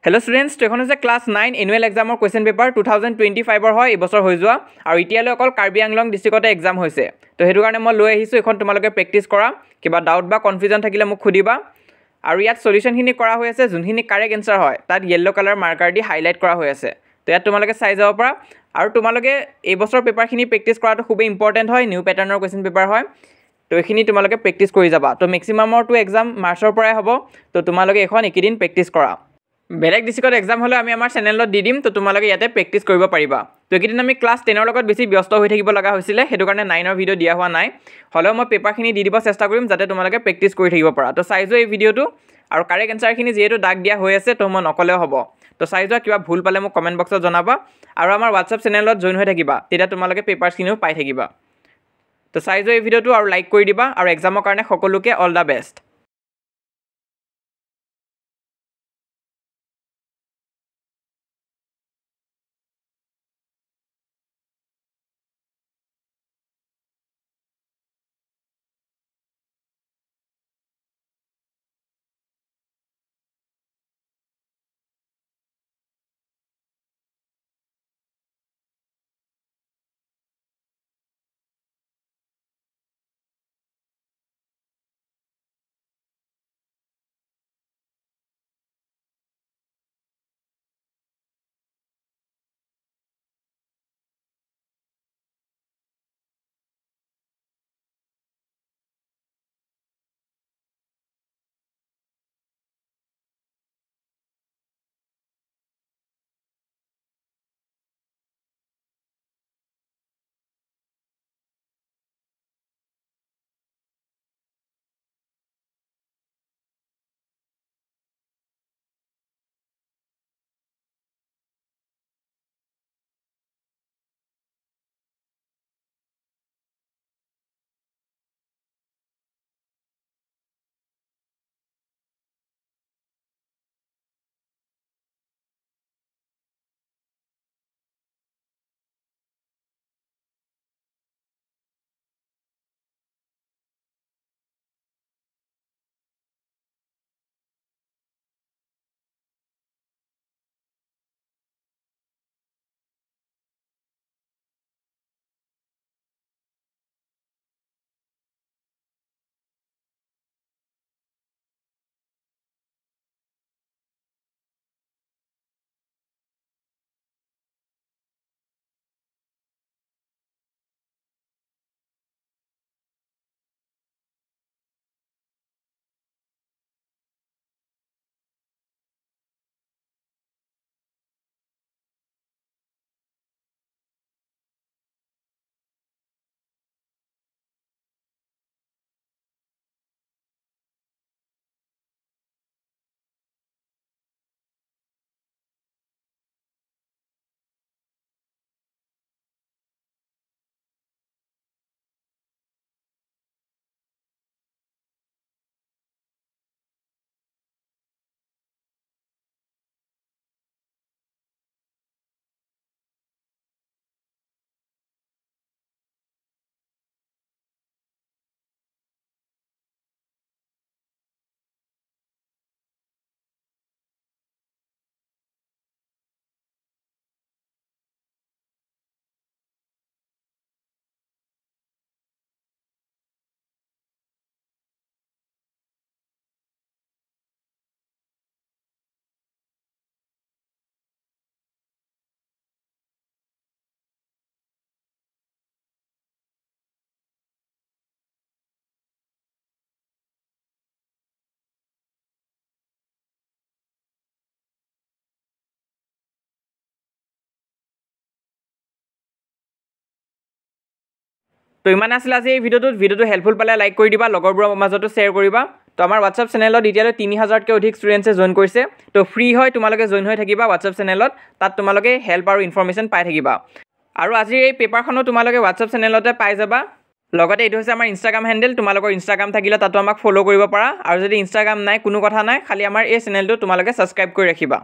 hello students तो এখন class 9 annual एग्जाমৰ question paper 2025 হয় এবছৰ হৈ যোৱা আৰু এতিয়ালৈ অকল কাৰ্বি আংলং ডিস্ট্ৰিক্টতে এক্সাম হৈছে তো হেতু কাৰণে মই লৈ আহিছো এখন তোমালোকে প্ৰেক্টিস কৰা কিবা ডাউট বা কনফিউজন থাকিলে মোক খুদিবা আৰু ইয়াত সলিউশন খিনি কৰা হৈ আছে যোনখিনি কাৰেক্ট আনসাৰ হয় তাত ইয়েলো কালাৰ মাৰ্কাৰ দি হাইলাইট কৰা হৈ আছে তো ইয়াত তোমালোকে চাই যাব পাৰা আৰু তোমালোকে এই বছৰ পেপাৰ খিনি প্ৰেক্টিস কৰাটো খুব ইম্পৰ্টেন্ট হয় নিউ প্যাটাৰ্নৰ क्वेश्चन পেপাৰ হয় তো এখিনি তোমালোকে প্ৰেক্টিস কৰি যাবা তো ম্যাক্সিমামৰ টু এক্সাম মাৰ্চৰ পৰাই হ'ব তো তোমালোকে এখন একিদিন প্ৰেক্টিস কৰা বেলেগ ডিস্ট্ৰিক্টত এক্সাম হলে আমি আমাৰ চেনেলত দি দিম তো তোমালোকে ইয়াতে প্ৰেক্টিস কৰিব পাৰিবা তো একিদিন আমি ক্লাস 10 ৰ লগত বেছি ব্যস্ত হৈ থাকিব লগা হৈছিল হেতু কাৰণে 9 ৰ ভিডিও দিয়া হোৱা নাই হলেও মই পেপাৰখিনি দি দিব চেষ্টা কৰিম যাতে তোমালোকে প্ৰেক্টিস কৰি থাকিব পাৰা তো চাই যোৱা এই ভিডিওটো আৰু কাৰেক্ট আনসাৰখিনি যেহেতু দাগ দিয়া হৈ আছে তো মই নকলেও হ'ব তো চাই যোৱা কিবা ভুল পালে মোক কমেন্ট বক্সত জনাবা আৰু আমাৰ WhatsApp চেনেলত জয়েন হৈ থাকিবা তেতিয়া তোমালোকে পেপাৰখিনিও পাই থাকিবা তো চাই যোৱা এই ভিডিওটো আৰু লাইক কৰি দিবা আৰু এক্সামৰ কাৰণে সকলোকে অল দা বেষ্ট তো ইমান আছিল আজি এই ভিডিওটো হেল্পফুল পালে লাইক কৰি দিবা লগৰবোৰৰ মাজতো শ্বেয়াৰ কৰিবা তো আমাৰ WhatsApp চেনেলত এতিয়ালৈ 3000 কে অধিক ষ্টুডেন্টছে জয়েন কৰিছে তো ফ্ৰী হয় তোমালোকে জয়েন হৈ থাকিবা WhatsApp চেনেলত তাত তোমালোকে হেল্প আৰু ইনফৰমেশন পাই থাকিবা আৰু আজি এই পেপাৰখনো তোমালোকে WhatsApp চেনেলতে পাই যাবা লগতে এইটো হৈছে আমাৰ Instagram হ্যান্ডেল তোমালোকৰ Instagram থাকিলে তাতো আমাক ফলো কৰিব পাৰা আৰু যদি Instagram নাই কোনো কথা নাই খালি আমাৰ এই চেনেলটো তোমালোকে সাবস্ক্ৰাইব কৰি ৰাখিবা